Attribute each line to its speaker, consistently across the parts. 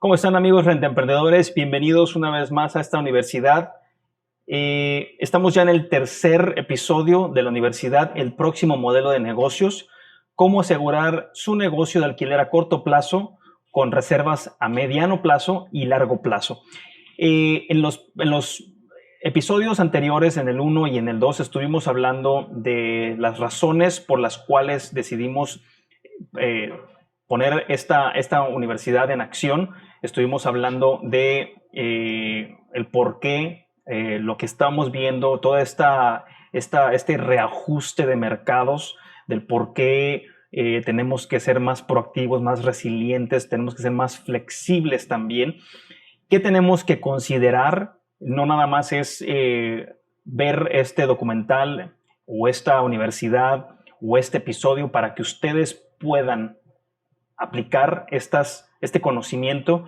Speaker 1: ¿Cómo están, amigos rentemprendedores? Bienvenidos una vez más a esta universidad. Estamos ya en el tercer episodio de la universidad, el próximo modelo de negocios, cómo asegurar su negocio de alquiler a corto plazo con reservas a mediano plazo y largo plazo. En los episodios anteriores, en el 1 y en el 2, estuvimos hablando de las razones por las cuales decidimos poner esta universidad en acción. Estuvimos hablando de el por qué, lo que estamos viendo, todo este reajuste de mercados, del por qué tenemos que ser más proactivos, más resilientes, tenemos que ser más flexibles también. ¿Qué tenemos que considerar? No nada más es ver este documental o esta universidad o este episodio para que ustedes puedan aplicar este conocimiento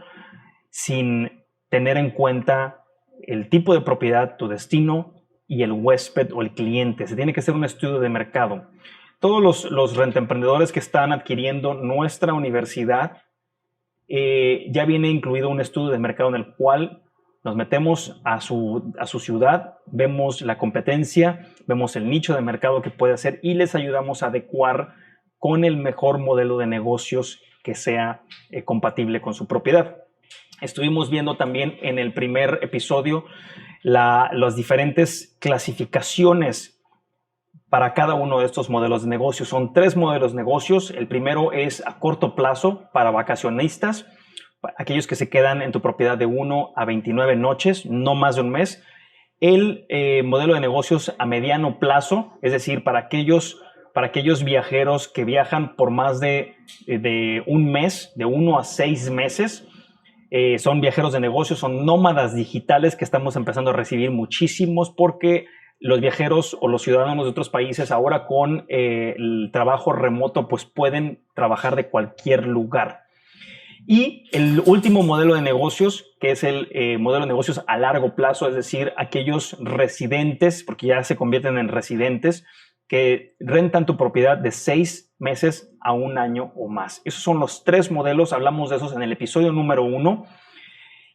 Speaker 1: sin tener en cuenta el tipo de propiedad, tu destino y el huésped o el cliente. Se tiene que hacer un estudio de mercado. Todos los rentemprendedores que están adquiriendo nuestra universidad, ya viene incluido un estudio de mercado en el cual nos metemos a su ciudad, vemos la competencia, vemos el nicho de mercado que puede hacer y les ayudamos a adecuar con el mejor modelo de negocios que sea compatible con su propiedad. Estuvimos viendo también en el primer episodio las diferentes clasificaciones para cada uno de estos modelos de negocios. Son 3 modelos de negocios. El primero es a corto plazo para vacacionistas, aquellos que se quedan en tu propiedad de 1 a 29 noches, no más de un mes. El modelo de negocios a mediano plazo, es decir, para aquellos viajeros que viajan por más de un mes, de 1 a 6 meses. Son viajeros de negocios, son nómadas digitales que estamos empezando a recibir muchísimos porque los viajeros o los ciudadanos de otros países ahora con el trabajo remoto pues pueden trabajar de cualquier lugar. Y el último modelo de negocios, que es el modelo de negocios a largo plazo, es decir, aquellos residentes, porque ya se convierten en residentes, que rentan tu propiedad de 6 meses a 1 año o más. Esos son los 3 modelos, hablamos de esos en el episodio número 1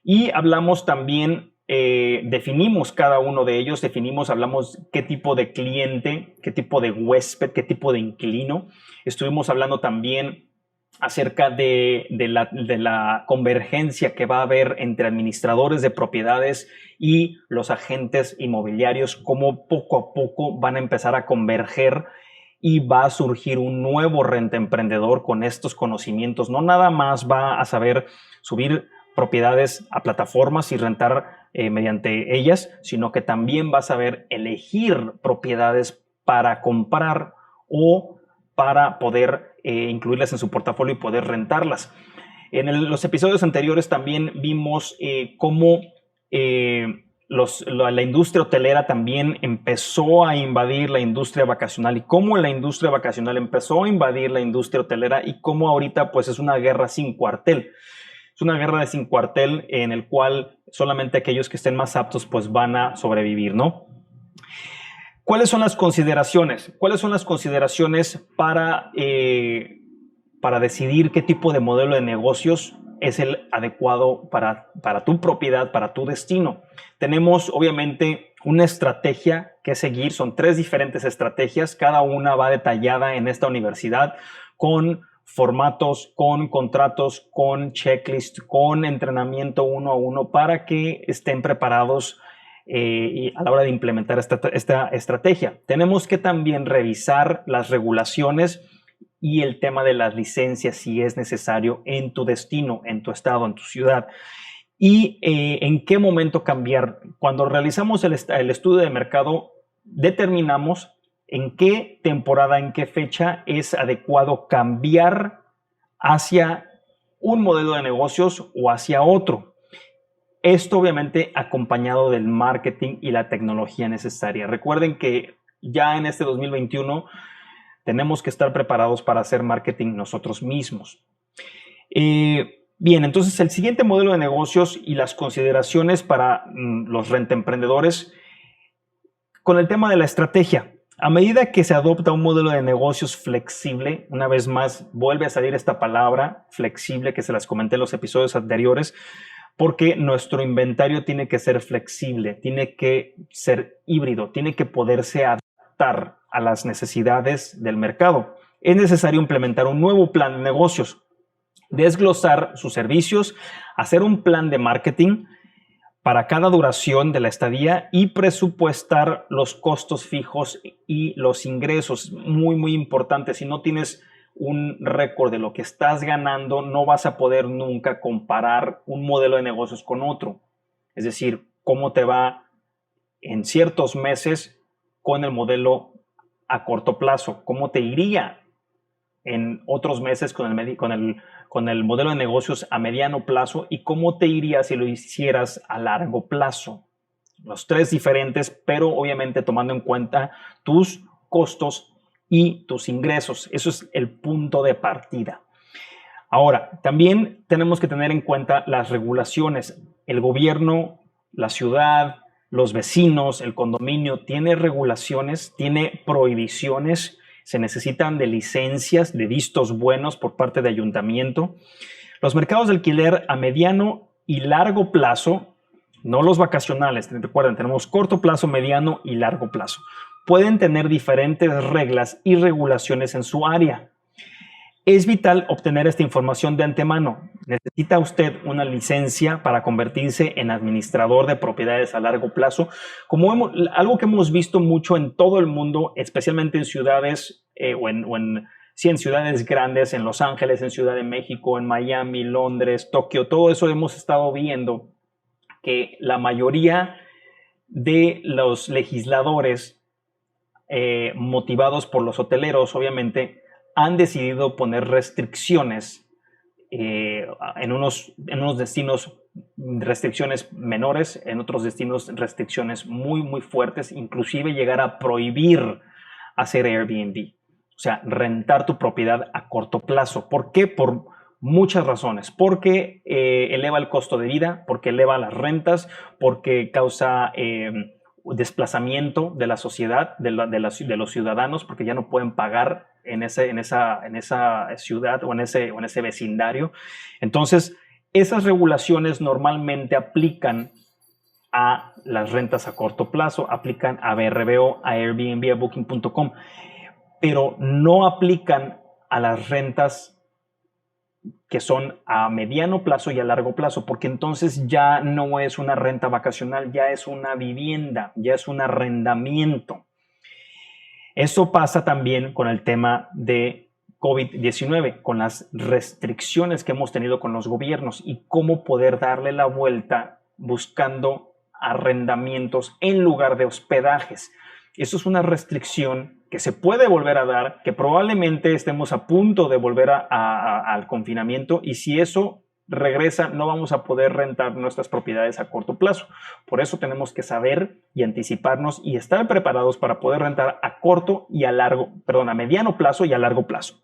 Speaker 1: y hablamos también, definimos cada uno de ellos, hablamos qué tipo de cliente, qué tipo de huésped, qué tipo de inquilino. Estuvimos hablando también acerca de la convergencia que va a haber entre administradores de propiedades y los agentes inmobiliarios, cómo poco a poco van a empezar a converger y va a surgir un nuevo rentemprendedor con estos conocimientos. No nada más va a saber subir propiedades a plataformas y rentar mediante ellas, sino que también va a saber elegir propiedades para comprar o para poder incluirlas en su portafolio y poder rentarlas. En los episodios anteriores también vimos cómo la industria hotelera también empezó a invadir la industria vacacional y cómo la industria vacacional empezó a invadir la industria hotelera y cómo ahorita pues es una guerra sin cuartel. Es una guerra de sin cuartel en el cual solamente aquellos que estén más aptos pues van a sobrevivir, ¿no? ¿Cuáles son las consideraciones? ¿Cuáles son las consideraciones para decidir qué tipo de modelo de negocios es el adecuado para tu propiedad, para tu destino? Tenemos obviamente una estrategia que seguir, son 3 diferentes estrategias, cada una va detallada en esta universidad con formatos, con contratos, con checklist, con entrenamiento 1 a 1 para que estén preparados y a la hora de implementar esta estrategia. Tenemos que también revisar las regulaciones y el tema de las licencias si es necesario en tu destino, en tu estado, en tu ciudad. Y en qué momento cambiar. Cuando realizamos el estudio de mercado, determinamos en qué temporada, en qué fecha es adecuado cambiar hacia un modelo de negocios o hacia otro. Esto obviamente acompañado del marketing y la tecnología necesaria. Recuerden que ya en este 2021 tenemos que estar preparados para hacer marketing nosotros mismos. Bien, entonces el siguiente modelo de negocios y las consideraciones para los rentemprendedores con el tema de la estrategia. A medida que se adopta un modelo de negocios flexible, una vez más vuelve a salir esta palabra flexible que se las comenté en los episodios anteriores, porque nuestro inventario tiene que ser flexible, tiene que ser híbrido, tiene que poderse adaptar a las necesidades del mercado. Es necesario implementar un nuevo plan de negocios, desglosar sus servicios, hacer un plan de marketing para cada duración de la estadía y presupuestar los costos fijos y los ingresos. Muy, muy importante. Si no tienes un récord de lo que estás ganando, no vas a poder nunca comparar un modelo de negocios con otro. Es decir, cómo te va en ciertos meses con el modelo a corto plazo, cómo te iría en otros meses con el modelo de negocios a mediano plazo y cómo te iría si lo hicieras a largo plazo. Los tres diferentes, pero obviamente tomando en cuenta tus costos y tus ingresos. Eso es el punto de partida. Ahora, también tenemos que tener en cuenta las regulaciones. El gobierno, la ciudad, los vecinos, el condominio, tiene regulaciones, tiene prohibiciones. Se necesitan de licencias, de vistos buenos por parte de ayuntamiento. Los mercados de alquiler a mediano y largo plazo, no los vacacionales, recuerden, tenemos corto plazo, mediano y largo plazo, pueden tener diferentes reglas y regulaciones en su área. Es vital obtener esta información de antemano. ¿Necesita usted una licencia para convertirse en administrador de propiedades a largo plazo? Algo que hemos visto mucho en todo el mundo, especialmente en ciudades en ciudades grandes, en Los Ángeles, en Ciudad de México, en Miami, Londres, Tokio, todo eso hemos estado viendo que la mayoría de los legisladores, motivados por los hoteleros, obviamente, han decidido poner restricciones en unos destinos, restricciones menores, en otros destinos restricciones muy, muy fuertes, inclusive llegar a prohibir hacer Airbnb, o sea, rentar tu propiedad a corto plazo. ¿Por qué? Por muchas razones. Porque eleva el costo de vida, porque eleva las rentas, porque causa desplazamiento de la sociedad, de los ciudadanos, porque ya no pueden pagar en esa ciudad o en ese vecindario. Entonces, esas regulaciones normalmente aplican a las rentas a corto plazo, aplican a VRBO, a Airbnb, a Booking.com, pero no aplican a las rentas que son a mediano plazo y a largo plazo, porque entonces ya no es una renta vacacional, ya es una vivienda, ya es un arrendamiento. Eso pasa también con el tema de COVID-19, con las restricciones que hemos tenido con los gobiernos y cómo poder darle la vuelta buscando arrendamientos en lugar de hospedajes. Eso es una restricción que se puede volver a dar, que probablemente estemos a punto de volver al confinamiento, y si eso regresa, no vamos a poder rentar nuestras propiedades a corto plazo. Por eso tenemos que saber y anticiparnos y estar preparados para poder rentar a a mediano plazo y a largo plazo.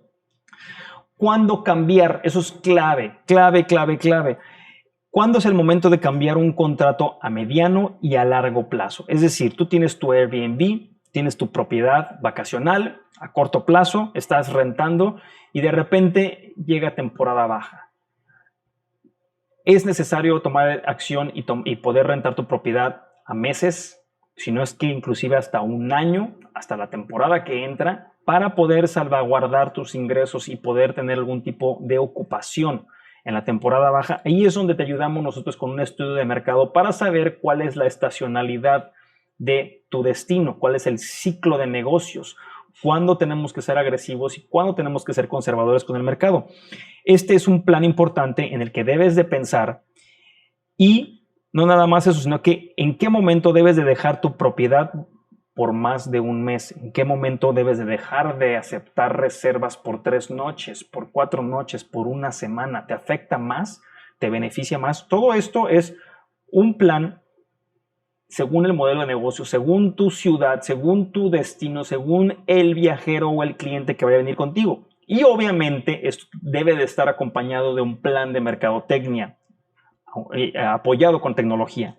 Speaker 1: ¿Cuándo cambiar? Eso es clave. ¿Cuándo es el momento de cambiar un contrato a mediano y a largo plazo? Es decir, tú tienes tu Airbnb, tienes tu propiedad vacacional a corto plazo, estás rentando y de repente llega temporada baja. Es necesario tomar acción y poder rentar tu propiedad a meses, si no es que inclusive hasta un año, hasta la temporada que entra, para poder salvaguardar tus ingresos y poder tener algún tipo de ocupación en la temporada baja. Ahí es donde te ayudamos nosotros con un estudio de mercado para saber cuál es la estacionalidad de tu destino, cuál es el ciclo de negocios, cuándo tenemos que ser agresivos y cuándo tenemos que ser conservadores con el mercado. Este es un plan importante en el que debes de pensar, y no nada más eso, sino que en qué momento debes de dejar tu propiedad por más de un mes, en qué momento debes de dejar de aceptar reservas por 3 noches, por 4 noches, por una semana. ¿Te afecta más? ¿Te beneficia más? Todo esto es un plan según el modelo de negocio, según tu ciudad, según tu destino, según el viajero o el cliente que vaya a venir contigo. Y obviamente esto debe de estar acompañado de un plan de mercadotecnia apoyado con tecnología.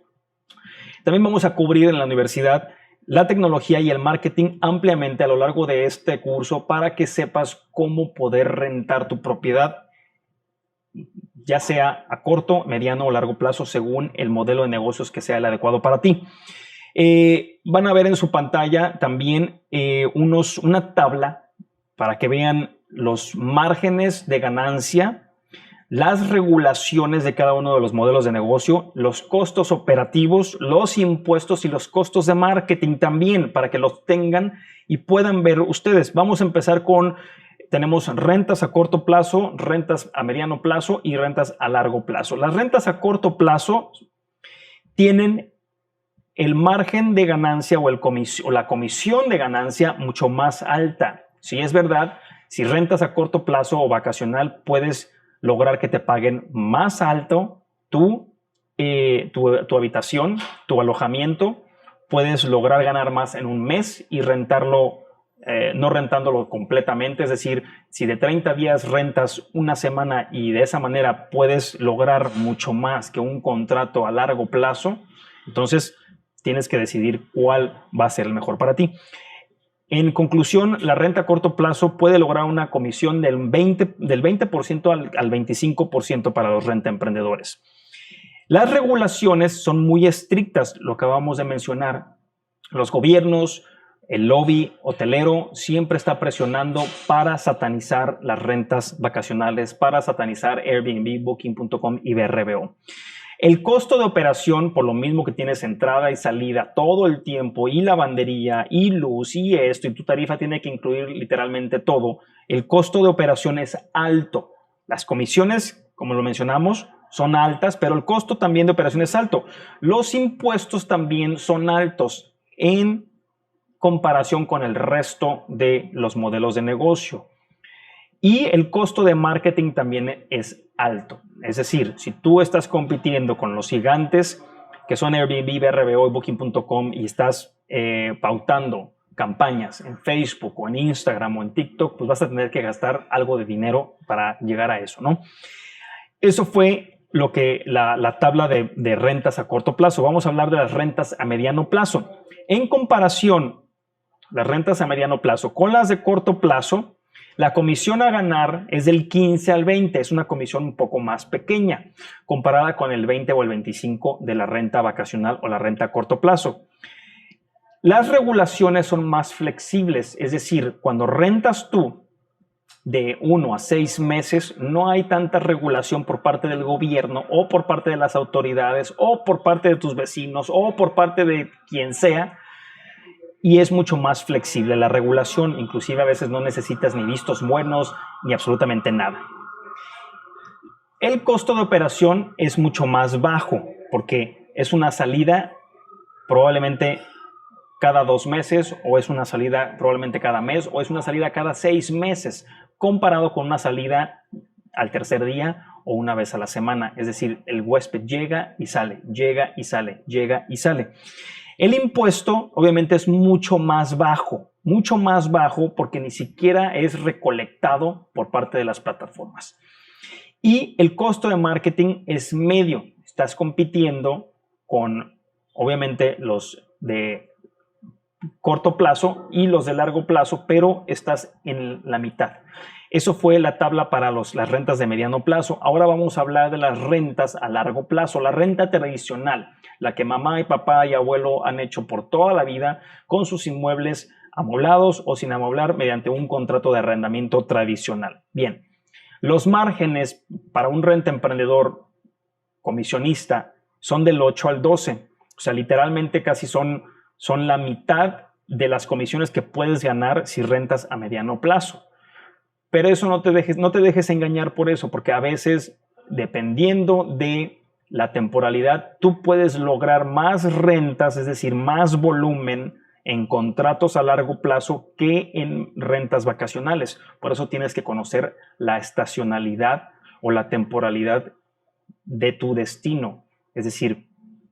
Speaker 1: También vamos a cubrir en la universidad la tecnología y el marketing ampliamente a lo largo de este curso para que sepas cómo poder rentar tu propiedad, ya sea a corto, mediano o largo plazo, según el modelo de negocios que sea el adecuado para ti. Van a ver en su pantalla también una tabla para que vean los márgenes de ganancia, las regulaciones de cada uno de los modelos de negocio, los costos operativos, los impuestos y los costos de marketing también, para que los tengan y puedan ver ustedes. Vamos a empezar tenemos rentas a corto plazo, rentas a mediano plazo y rentas a largo plazo. Las rentas a corto plazo tienen el margen de ganancia o la comisión de ganancia mucho más alta. Si es verdad, si rentas a corto plazo o vacacional, puedes lograr que te paguen más alto tu habitación, tu alojamiento. Puedes lograr ganar más en un mes y rentarlo, no rentándolo completamente. Es decir, si de 30 días rentas una semana y de esa manera puedes lograr mucho más que un contrato a largo plazo, entonces tienes que decidir cuál va a ser el mejor para ti. En conclusión, la renta a corto plazo puede lograr una comisión del 20% al 25% para los rentaemprendedores. Las regulaciones son muy estrictas, lo que acabamos de mencionar. Los gobiernos, el lobby hotelero siempre está presionando para satanizar las rentas vacacionales, para satanizar Airbnb, Booking.com y VRBO. El costo de operación, por lo mismo que tienes entrada y salida todo el tiempo, y lavandería, y luz, y esto, y tu tarifa tiene que incluir literalmente todo, el costo de operación es alto. Las comisiones, como lo mencionamos, son altas, pero el costo también de operación es alto. Los impuestos también son altos en comparación con el resto de los modelos de negocio. Y el costo de marketing también es alto. Es decir, si tú estás compitiendo con los gigantes que son Airbnb, VRBO y Booking.com y estás pautando campañas en Facebook o en Instagram o en TikTok, pues vas a tener que gastar algo de dinero para llegar a eso, ¿no? Eso fue lo que la tabla de rentas a corto plazo. Vamos a hablar de las rentas a mediano plazo. En comparación, las rentas a mediano plazo con las de corto plazo, la comisión a ganar es del 15 al 20, es una comisión un poco más pequeña comparada con el 20 o el 25 de la renta vacacional o la renta a corto plazo. Las regulaciones son más flexibles, es decir, cuando rentas tú de 1 a 6 meses, no hay tanta regulación por parte del gobierno o por parte de las autoridades o por parte de tus vecinos o por parte de quien sea. Y es mucho más flexible la regulación, inclusive a veces no necesitas ni vistos buenos ni absolutamente nada. El costo de operación es mucho más bajo porque es una salida probablemente cada 2 meses o es una salida probablemente cada mes o es una salida cada 6 meses comparado con una salida al tercer día o una vez a la semana. Es decir, el huésped llega y sale, llega y sale, llega y sale. El impuesto obviamente es mucho más bajo porque ni siquiera es recolectado por parte de las plataformas. Y el costo de marketing es medio. Estás compitiendo con obviamente los de corto plazo y los de largo plazo, pero estás en la mitad. Eso fue la tabla para las rentas de mediano plazo. Ahora vamos a hablar de las rentas a largo plazo. La renta tradicional, la que mamá y papá y abuelo han hecho por toda la vida con sus inmuebles amoblados o sin amoblar mediante un contrato de arrendamiento tradicional. Bien, los márgenes para un renta emprendedor comisionista son del 8 al 12. O sea, literalmente casi son la mitad de las comisiones que puedes ganar si rentas a mediano plazo. Pero eso no te dejes engañar por eso, porque a veces, dependiendo de la temporalidad, tú puedes lograr más rentas, es decir, más volumen en contratos a largo plazo que en rentas vacacionales. Por eso tienes que conocer la estacionalidad o la temporalidad de tu destino. Es decir,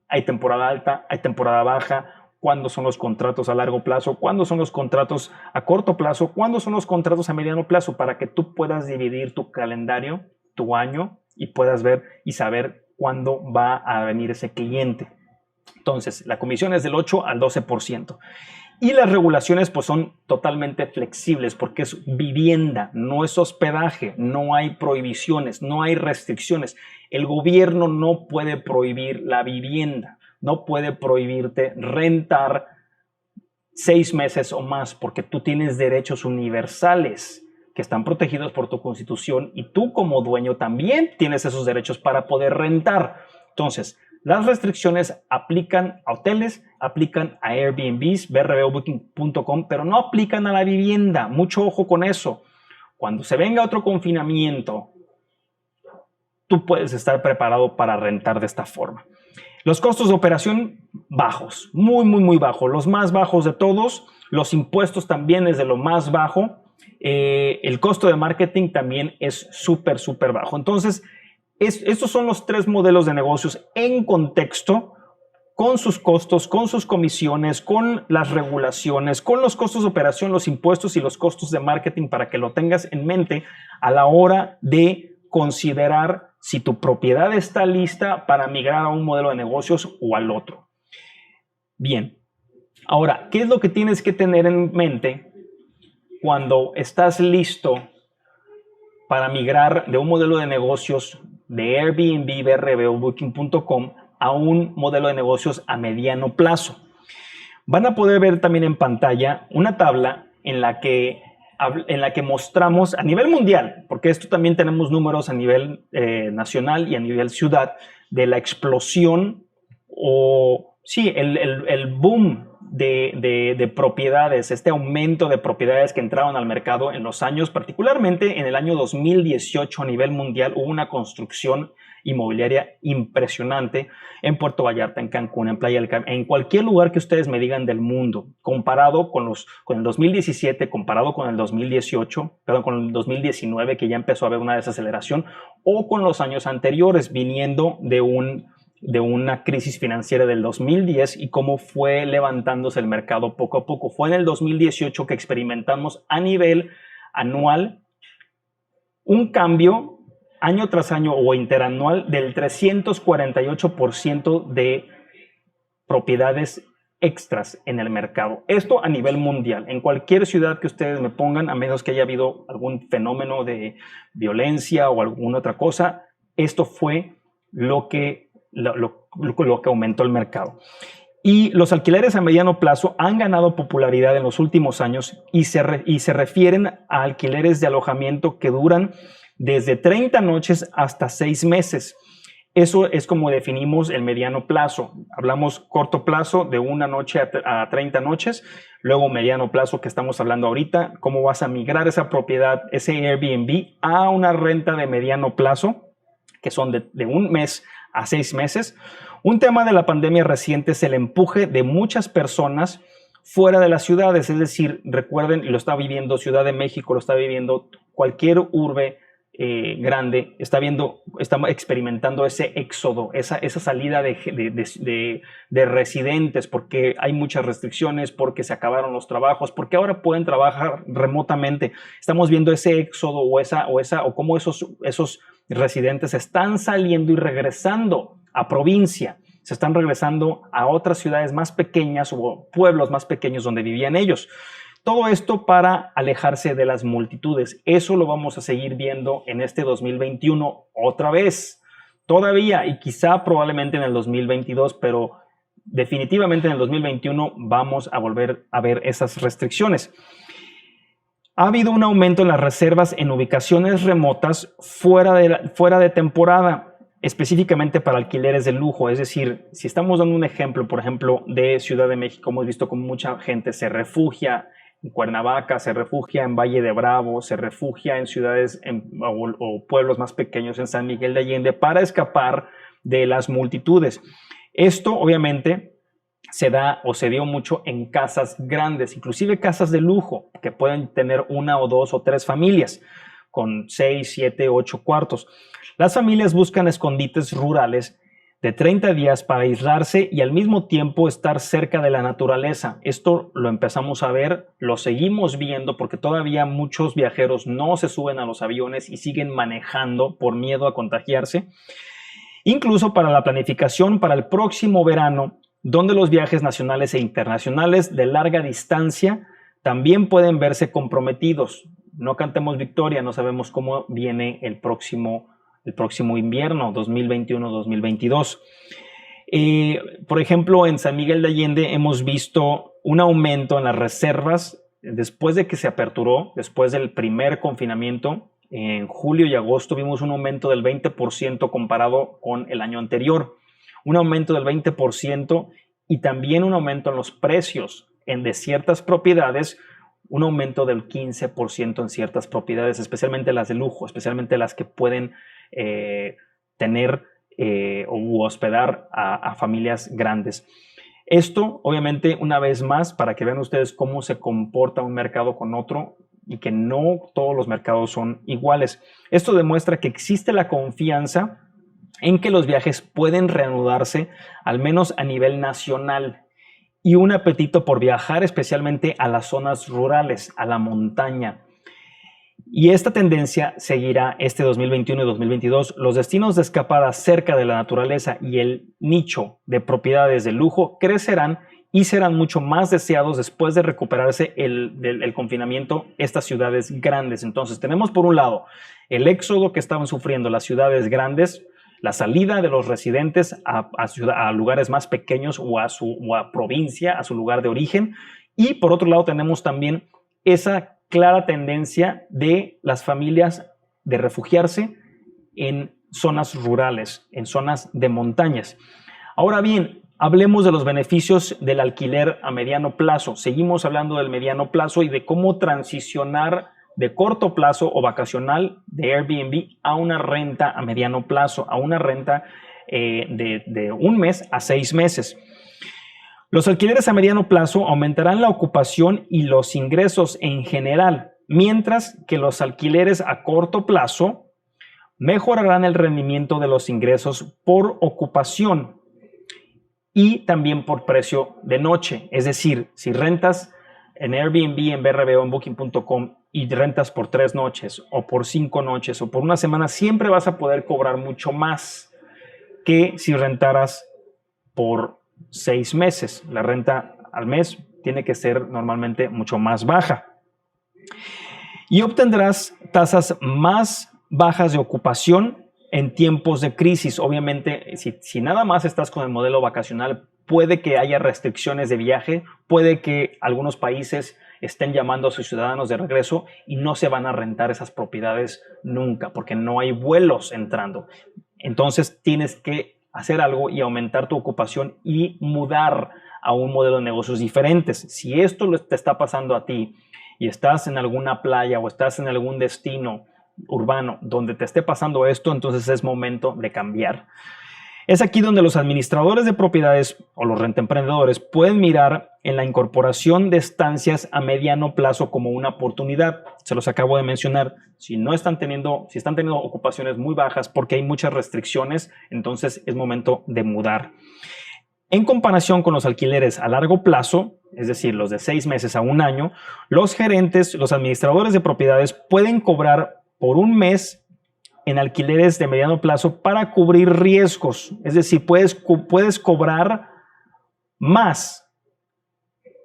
Speaker 1: hay temporada alta, hay temporada baja. ¿Cuándo son los contratos a largo plazo? ¿Cuándo son los contratos a corto plazo? ¿Cuándo son los contratos a mediano plazo? Para que tú puedas dividir tu calendario, tu año, y puedas ver y saber cuándo va a venir ese cliente. Entonces, la comisión es del 8 al 12%. Y las regulaciones pues son totalmente flexibles porque es vivienda, no es hospedaje, no hay prohibiciones, no hay restricciones. El gobierno no puede prohibir la vivienda, no puede prohibirte rentar 6 meses o más porque tú tienes derechos universales que están protegidos por tu constitución y tú como dueño también tienes esos derechos para poder rentar. Entonces, las restricciones aplican a hoteles, aplican a Airbnbs, brbbooking.com, pero no aplican a la vivienda. Mucho ojo con eso. Cuando se venga otro confinamiento, tú puedes estar preparado para rentar de esta forma. Los costos de operación bajos, muy bajos, los más bajos de todos. Los impuestos también es de lo más bajo. El costo de marketing también es súper bajo. Entonces, estos son los 3 modelos de negocios en contexto, con sus costos, con sus comisiones, con las regulaciones, con los costos de operación, los impuestos y los costos de marketing para que lo tengas en mente a la hora de considerar si tu propiedad está lista para migrar a un modelo de negocios o al otro. Bien, ahora, ¿qué es lo que tienes que tener en mente cuando estás listo para migrar de un modelo de negocios de Airbnb, brbbooking.com a un modelo de negocios a mediano plazo? Van a poder ver también en pantalla una tabla en la que mostramos a nivel mundial, porque esto también tenemos números a nivel nacional y a nivel ciudad, de la explosión o sí, el boom de propiedades, este aumento de propiedades que entraron al mercado en los años, particularmente en el año 2018 a nivel mundial, hubo una construcción inmobiliaria impresionante en Puerto Vallarta, en Cancún, en Playa del Carmen, en cualquier lugar que ustedes me digan del mundo, comparado con el 2017, comparado con el 2018, perdón, con el 2019, que ya empezó a haber una desaceleración, o con los años anteriores, viniendo de una crisis financiera del 2010 y cómo fue levantándose el mercado poco a poco. Fue en el 2018 que experimentamos a nivel anual un cambio año tras año o interanual del 348% de propiedades extras en el mercado. Esto a nivel mundial. En cualquier ciudad que ustedes me pongan, a menos que haya habido algún fenómeno de violencia o alguna otra cosa, esto fue lo que aumentó el mercado. Y los alquileres a mediano plazo han ganado popularidad en los últimos años y se refieren a alquileres de alojamiento que duran desde 30 noches hasta 6 meses. Eso es como definimos el mediano plazo. Hablamos corto plazo de 1 noche a 30 noches, luego mediano plazo que estamos hablando ahorita, cómo vas a migrar esa propiedad, ese Airbnb, a una renta de mediano plazo, que son de 1 mes a 6 meses. Un tema de la pandemia reciente es el empuje de muchas personas fuera de las ciudades, es decir, recuerden, y lo está viviendo Ciudad de México, lo está viviendo cualquier urbe grande, está experimentando ese éxodo, esa salida de residentes, porque hay muchas restricciones, porque se acabaron los trabajos, porque ahora pueden trabajar remotamente. Estamos viendo ese éxodo o cómo esos residentes están saliendo y regresando a provincia, se están regresando a otras ciudades más pequeñas o pueblos más pequeños donde vivían ellos. Todo esto para alejarse de las multitudes. Eso lo vamos a seguir viendo en este 2021 otra vez, todavía, y quizá probablemente en el 2022, pero definitivamente en el 2021 vamos a volver a ver esas restricciones. Ha habido un aumento en las reservas en ubicaciones remotas fuera de temporada, específicamente para alquileres de lujo. Es decir, si estamos dando un ejemplo, por ejemplo, de Ciudad de México, hemos visto cómo mucha gente se refugia en Cuernavaca, se refugia en Valle de Bravo, se refugia en ciudades o pueblos más pequeños en San Miguel de Allende para escapar de las multitudes. Esto obviamente se dio mucho en casas grandes, inclusive casas de lujo, que pueden tener 1 o 2 o 3 familias con 6, 7, 8 cuartos. Las familias buscan escondites rurales de 30 días para aislarse y al mismo tiempo estar cerca de la naturaleza. Esto lo empezamos a ver, lo seguimos viendo porque todavía muchos viajeros no se suben a los aviones y siguen manejando por miedo a contagiarse. Incluso para la planificación para el próximo verano, donde los viajes nacionales e internacionales de larga distancia también pueden verse comprometidos. No cantemos victoria, no sabemos cómo viene el próximo invierno, 2021-2022. Por ejemplo, en San Miguel de Allende hemos visto un aumento en las reservas después de que se aperturó, después del primer confinamiento. En julio y agosto vimos un aumento del 20% comparado con el año anterior. Un aumento del 20% y también un aumento en los precios de ciertas propiedades, un aumento del 15% en ciertas propiedades, especialmente las de lujo, especialmente las que pueden tener o hospedar a familias grandes. Esto, obviamente, una vez más, para que vean ustedes cómo se comporta un mercado con otro y que no todos los mercados son iguales. Esto demuestra que existe la confianza en que los viajes pueden reanudarse, al menos a nivel nacional, y un apetito por viajar, especialmente a las zonas rurales, a la montaña. Y esta tendencia seguirá este 2021 y 2022. Los destinos de escapada cerca de la naturaleza y el nicho de propiedades de lujo crecerán y serán mucho más deseados después de recuperarse el confinamiento estas ciudades grandes. Entonces tenemos por un lado el éxodo que estaban sufriendo las ciudades grandes, la salida de los residentes a lugares más pequeños o a provincia, a su lugar de origen. Y por otro lado tenemos también esa clara tendencia de las familias de refugiarse en zonas rurales, en zonas de montañas. Ahora bien, hablemos de los beneficios del alquiler a mediano plazo. Seguimos hablando del mediano plazo y de cómo transicionar de corto plazo o vacacional de Airbnb a una renta a mediano plazo, a una renta de 1 mes a 6 meses. Los alquileres a mediano plazo aumentarán la ocupación y los ingresos en general, mientras que los alquileres a corto plazo mejorarán el rendimiento de los ingresos por ocupación y también por precio de noche. Es decir, si rentas en Airbnb, en BRB o en Booking.com y rentas por 3 noches o por 5 noches o por una semana, siempre vas a poder cobrar mucho más que si rentaras por 6 meses. La renta al mes tiene que ser normalmente mucho más baja. Y obtendrás tasas más bajas de ocupación en tiempos de crisis. Obviamente, si nada más estás con el modelo vacacional, puede que haya restricciones de viaje, puede que algunos países estén llamando a sus ciudadanos de regreso y no se van a rentar esas propiedades nunca porque no hay vuelos entrando. Entonces tienes que hacer algo y aumentar tu ocupación y mudar a un modelo de negocios diferentes. Si esto te está pasando a ti y estás en alguna playa o estás en algún destino urbano donde te esté pasando esto, entonces es momento de cambiar. Es aquí donde los administradores de propiedades o los rentemprendedores pueden mirar en la incorporación de estancias a mediano plazo como una oportunidad. Se los acabo de mencionar. Si están teniendo ocupaciones muy bajas porque hay muchas restricciones, entonces es momento de mudar. En comparación con los alquileres a largo plazo, es decir, los de 6 meses a 1 año, los gerentes, los administradores de propiedades pueden cobrar por 1 mes en alquileres de mediano plazo para cubrir riesgos. Es decir, puedes cobrar más.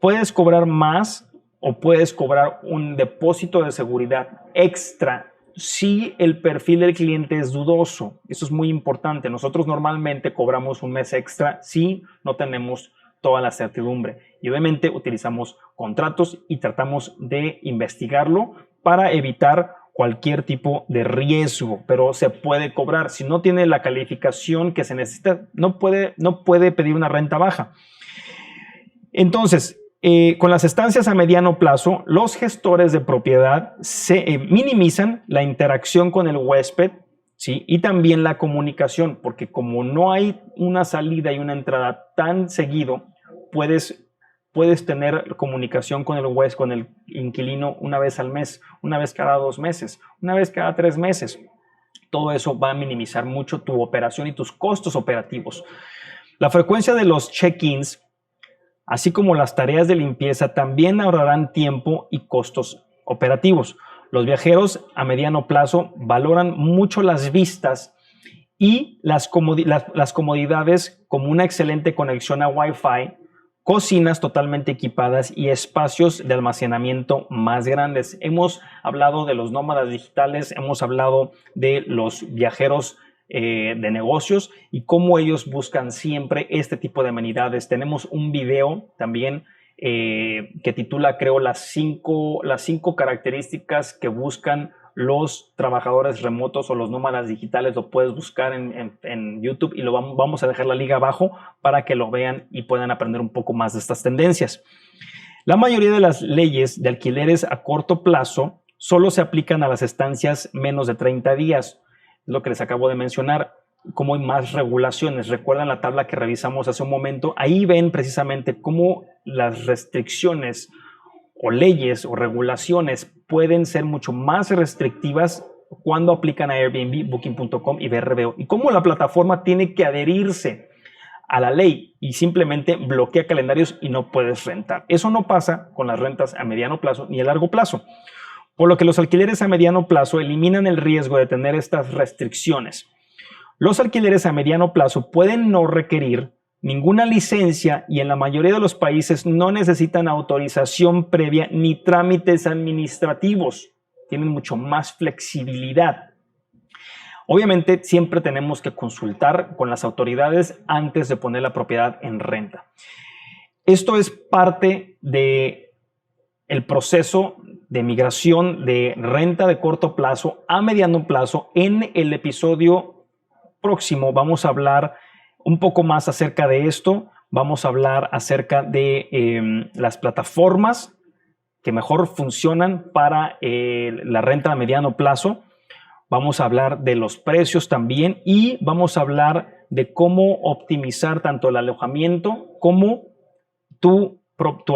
Speaker 1: Puedes cobrar más o puedes cobrar un depósito de seguridad extra si el perfil del cliente es dudoso. Eso es muy importante. Nosotros normalmente cobramos 1 mes extra si no tenemos toda la certidumbre. Y obviamente utilizamos contratos y tratamos de investigarlo para evitar cualquier tipo de riesgo, pero se puede cobrar. Si no tiene la calificación que se necesita, no puede pedir una renta baja. Entonces, con las estancias a mediano plazo, los gestores de propiedad minimizan la interacción con el huésped, ¿sí? Y también la comunicación, porque como no hay una salida y una entrada tan seguido, puedes tener comunicación con el inquilino 1 vez al mes, 1 vez cada 2 meses, 1 vez cada 3 meses. Todo eso va a minimizar mucho tu operación y tus costos operativos. La frecuencia de los check-ins, así como las tareas de limpieza, también ahorrarán tiempo y costos operativos. Los viajeros a mediano plazo valoran mucho las vistas y las comodidades como una excelente conexión a Wi-Fi, cocinas totalmente equipadas y espacios de almacenamiento más grandes. Hemos hablado de los nómadas digitales, hemos hablado de los viajeros de negocios y cómo ellos buscan siempre este tipo de amenidades. Tenemos un video también que titula, creo, las cinco características que buscan los trabajadores remotos o los nómadas digitales. Lo puedes buscar en YouTube y vamos a dejar la liga abajo para que lo vean y puedan aprender un poco más de estas tendencias. La mayoría de las leyes de alquileres a corto plazo solo se aplican a las estancias menos de 30 días. Lo que les acabo de mencionar, cómo hay más regulaciones. Recuerdan la tabla que revisamos hace un momento. Ahí ven precisamente cómo las restricciones o leyes o regulaciones pueden ser mucho más restrictivas cuando aplican a Airbnb, Booking.com y VRBO, y cómo la plataforma tiene que adherirse a la ley y simplemente bloquea calendarios y no puedes rentar. Eso no pasa con las rentas a mediano plazo ni a largo plazo, por lo que los alquileres a mediano plazo eliminan el riesgo de tener estas restricciones. Los alquileres a mediano plazo pueden no requerir ninguna licencia y en la mayoría de los países no necesitan autorización previa ni trámites administrativos. Tienen mucho más flexibilidad. Obviamente siempre tenemos que consultar con las autoridades antes de poner la propiedad en renta. Esto es parte del proceso de migración de renta de corto plazo a mediano plazo. En el episodio próximo vamos a hablar un poco más acerca de esto. Vamos a hablar acerca de las plataformas que mejor funcionan para la renta a mediano plazo. Vamos a hablar de los precios también y vamos a hablar de cómo optimizar tanto el alojamiento como tu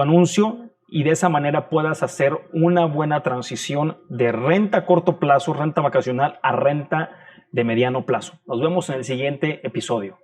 Speaker 1: anuncio, y de esa manera puedas hacer una buena transición de renta a corto plazo, renta vacacional, a renta de mediano plazo. Nos vemos en el siguiente episodio.